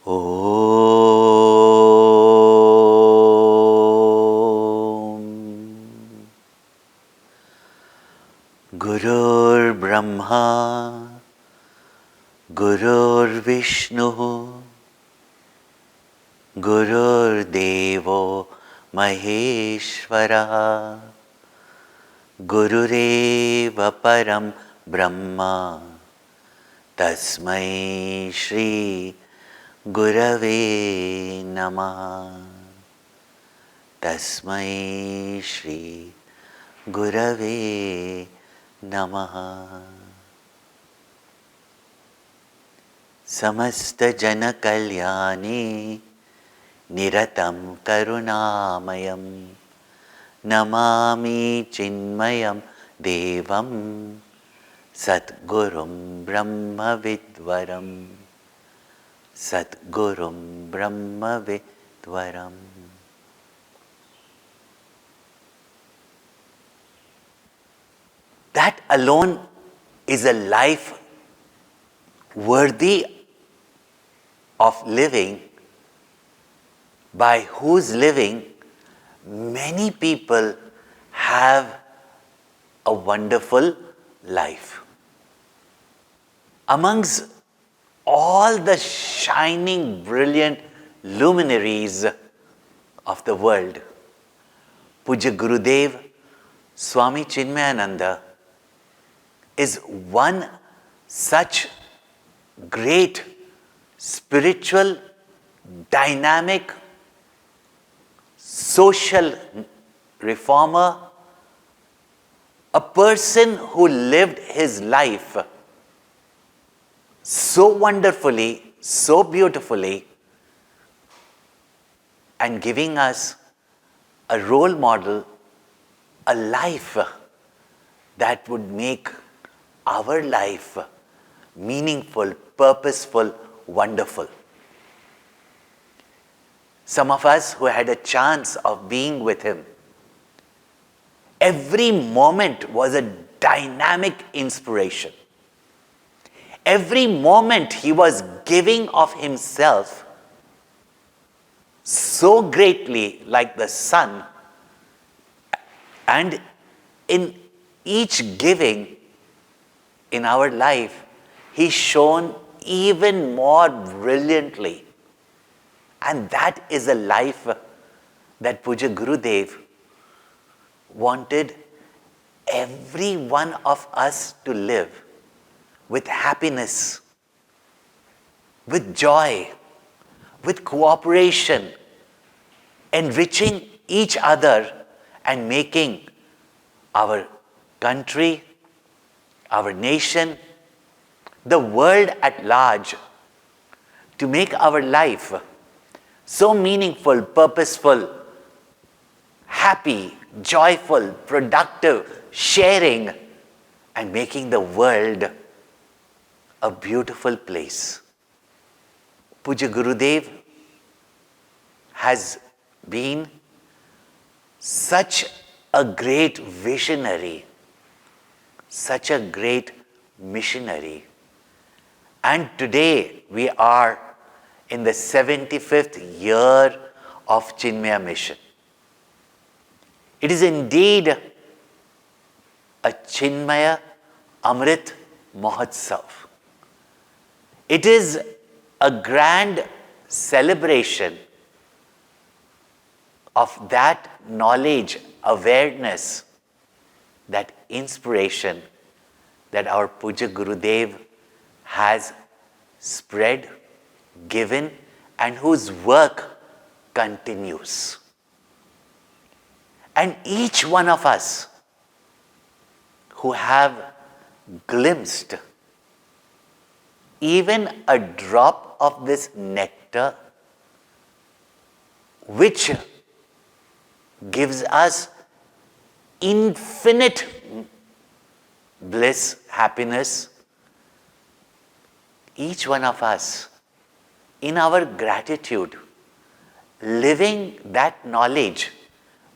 Om Gurur Brahma Gurur Vishnu Gurur Devo Maheshwara Gurureva Param Brahma Tasmai Shri Gurave Namaha. Tasmai Shri Gurave Namaha. Samasta Jana Kalyani Niratam Karunamayam Namami Chinmayam Devam Satgurum Brahma Vidvaram Satgurum Brahma Vidvaram. That alone is a life worthy of living, by whose living many people have a wonderful life. Amongst all the shining, brilliant luminaries of the world, Pujya Gurudev Swami Chinmaya is one such great spiritual, dynamic, social reformer, a person who lived his life so wonderfully, so beautifully, and giving us a role model, a life that would make our life meaningful, purposeful, wonderful. Some of us who had a chance of being with him, every moment was a dynamic inspiration. Every moment he was giving of himself so greatly, like the sun, and in each giving in our life, he shone even more brilliantly. And that is a life that Pujya Gurudev wanted every one of us to live with happiness, with joy, with cooperation, enriching each other and making our country, our nation, the world at large, to make our life so meaningful, purposeful, happy, joyful, productive, sharing, and making the world a beautiful place. Pujya Gurudev has been such a great visionary, such a great missionary. And today we are in the 75th year of Chinmaya mission. It is indeed a Chinmaya Amrit Mahotsav. It is a grand celebration of that knowledge, awareness, that inspiration that our Pujya Gurudev has spread, given, and whose work continues. And each one of us who have glimpsed even a drop of this nectar, which gives us infinite bliss, happiness, each one of us, in our gratitude, living that knowledge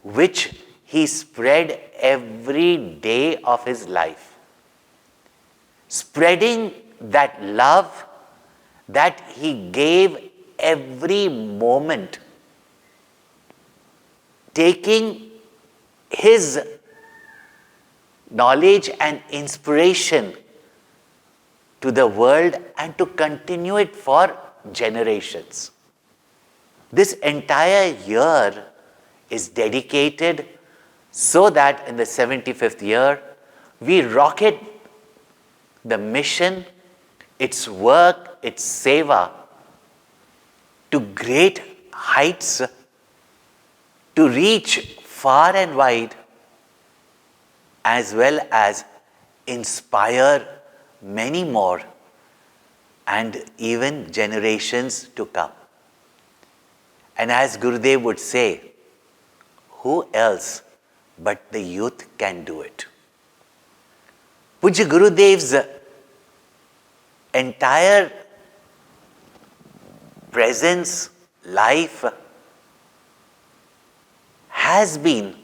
which he spread every day of his life, spreading that love that he gave every moment, taking his knowledge and inspiration to the world and to continue it for generations. This entire year is dedicated so that in the 75th year, we rocket the mission, its work, its seva to great heights, to reach far and wide, as well as inspire many more and even generations to come. And as Gurudev would say, who else but the youth can do it? Pujya Gurudev's entire presence, life, has been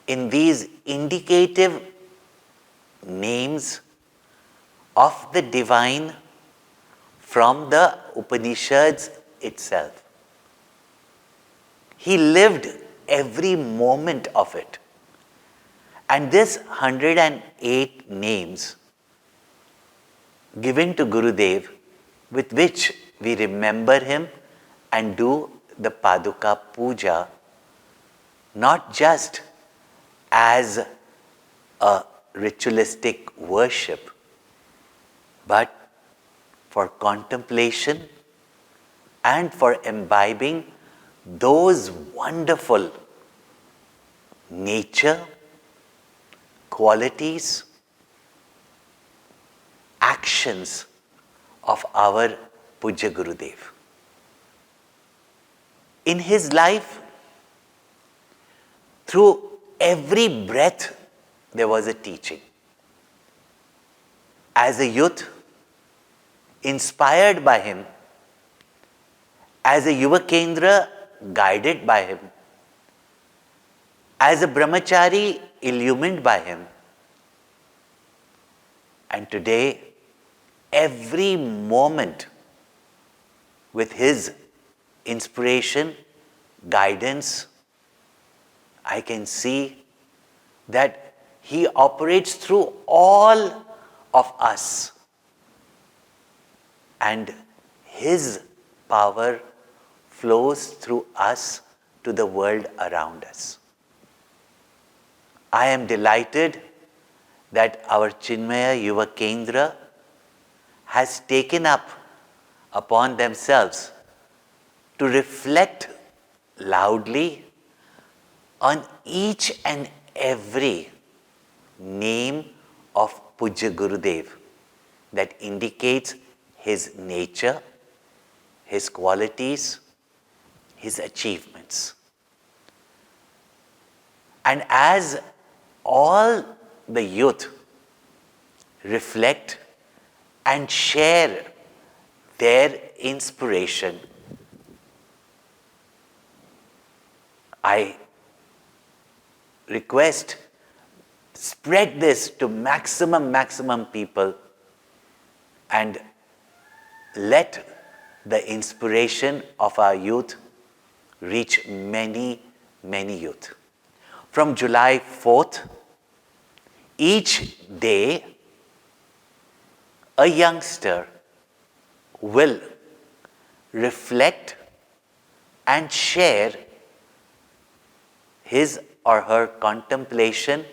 in these indicative names of the divine from the Upanishads itself. He lived every moment of it. And this 108 names given to Gurudev, with which we remember him and do the Paduka Puja, not just as a ritualistic worship, but for contemplation and for imbibing those wonderful nature, qualities, actions of our Pujya Gurudev. In his life, through every breath, there was a teaching. As a youth, inspired by him, as a Yuva Kendra, guided by him, as a brahmachari, illumined by him, and today, every moment with his inspiration, guidance, I can see that he operates through all of us, and his power flows through us to the world around us. I am delighted that our Chinmaya Yuva Kendra has taken up upon themselves to reflect loudly on each and every name of Pujya Gurudev that indicates his nature, his qualities, his achievements. And as all the youth reflect and share their inspiration, I request, spread this to maximum people and let the inspiration of our youth reach many youth. From July 4th, each day, a youngster will reflect and share his or her contemplation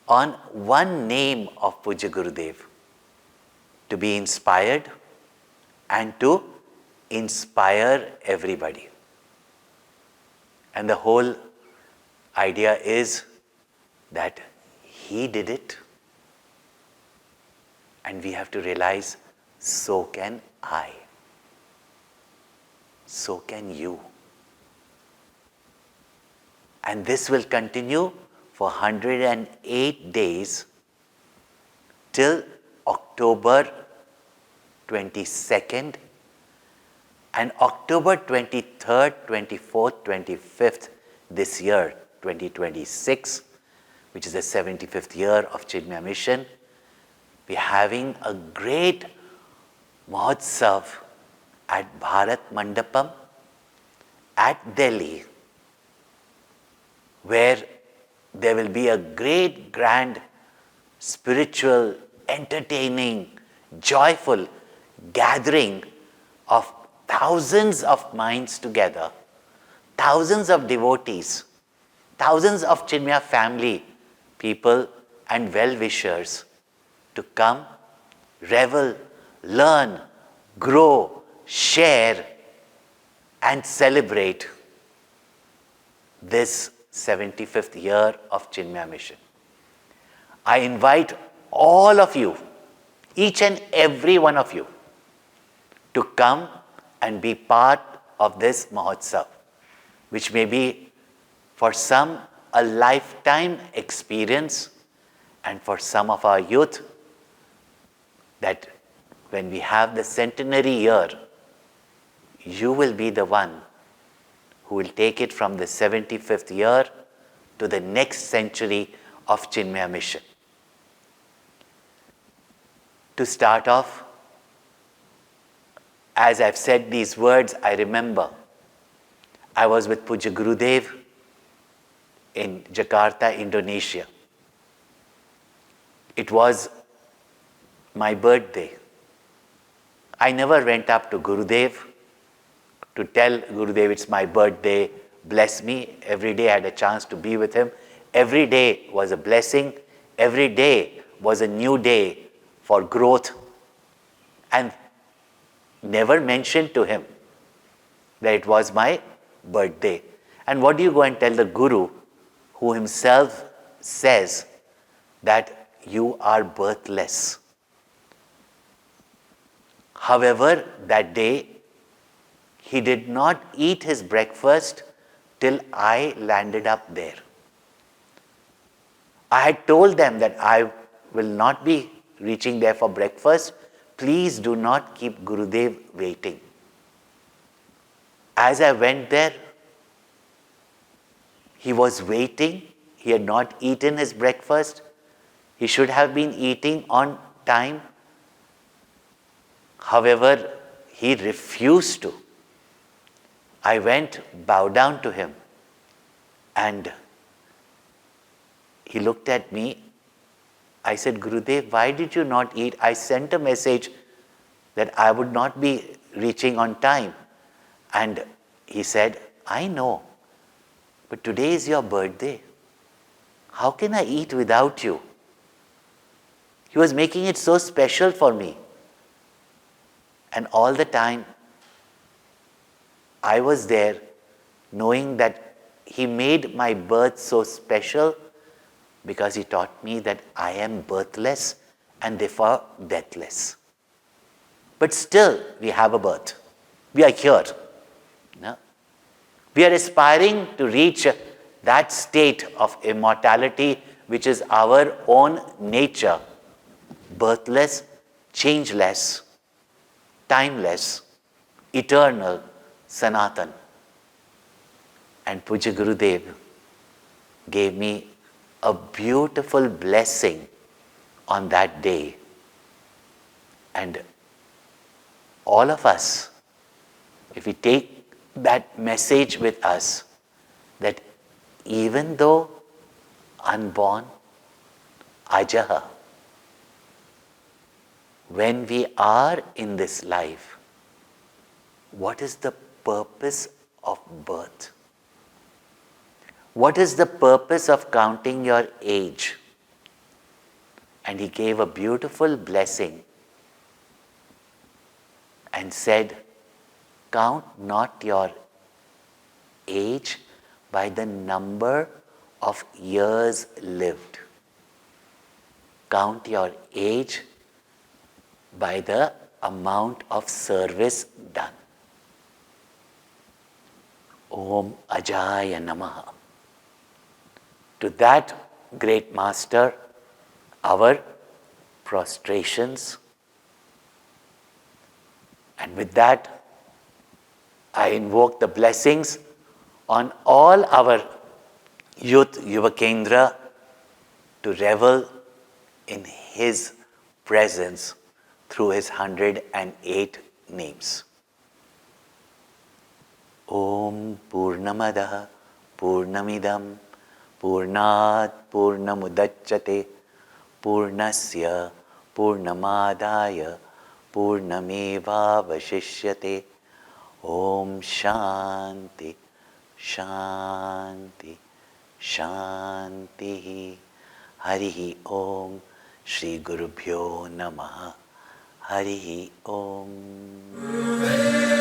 on one name of Pujya Gurudev to be inspired and to inspire everybody. And the whole idea is that he did it, and we have to realize, so can I. So can you. And this will continue for 108 days till October 22nd and October 23rd, 24th, 25th this year, 2026, which is the 75th year of Chinmaya Mission. We're having a great Mahotsav at Bharat Mandapam at Delhi, where there will be a great, grand, spiritual, entertaining, joyful gathering of thousands of minds together, thousands of devotees, thousands of Chinmaya family people and well-wishers to come, revel, learn, grow, share and celebrate this 75th year of Chinmaya Mission. I invite all of you, each and every one of you, to come and be part of this Mahotsav, which may be for some a lifetime experience, and for some of our youth, that when we have the centenary year, you will be the one who will take it from the 75th year to the next century of Chinmaya Mission. To start off, as I've said these words, I remember I was with Pujya Gurudev in Jakarta, Indonesia. It was my birthday. I never went up to Gurudev to tell Gurudev it's my birthday, bless me. Every day I had a chance to be with him. Every day was a blessing. Every day was a new day for growth. And never mentioned to him that it was my birthday. And what do you go and tell the Guru, who himself says that you are birthless? However, that day, he did not eat his breakfast till I landed up there. I had told them that I will not be reaching there for breakfast. Please do not keep Gurudev waiting. As I went there, he was waiting. He had not eaten his breakfast. He should have been eating on time. However, he refused to. I went, bowed down to him, and he looked at me. I said, Gurudev, why did you not eat? I sent a message that I would not be reaching on time. And he said, I know, but today is your birthday. How can I eat without you? He was making it so special for me. And all the time, I was there knowing that he made my birth so special because he taught me that I am birthless and therefore deathless. But still, we have a birth. We are here. No? We are aspiring to reach that state of immortality which is our own nature, birthless, changeless, timeless, eternal, Sanatan. And Pujya Gurudev gave me a beautiful blessing on that day. And all of us, if we take that message with us, that even though unborn, ajaha, when we are in this life, what is the purpose of birth? What is the purpose of counting your age? And he gave a beautiful blessing and said, count not your age by the number of years lived. Count your age by the amount of service done. Om Ajaya Namaha. To that great master, our prostrations. And with that, I invoke the blessings on all our youth, Yuva Kendra, to revel in his presence through his 108 names. Om Purnamadah Purnamidam Purnat Purnamudachyate Purnasya Purnamadaya Purnameva Vashishyate. Om Shanti Shanti Shanti. Harihi Om. Shri Gurubhyo Namaha. Harihi Om.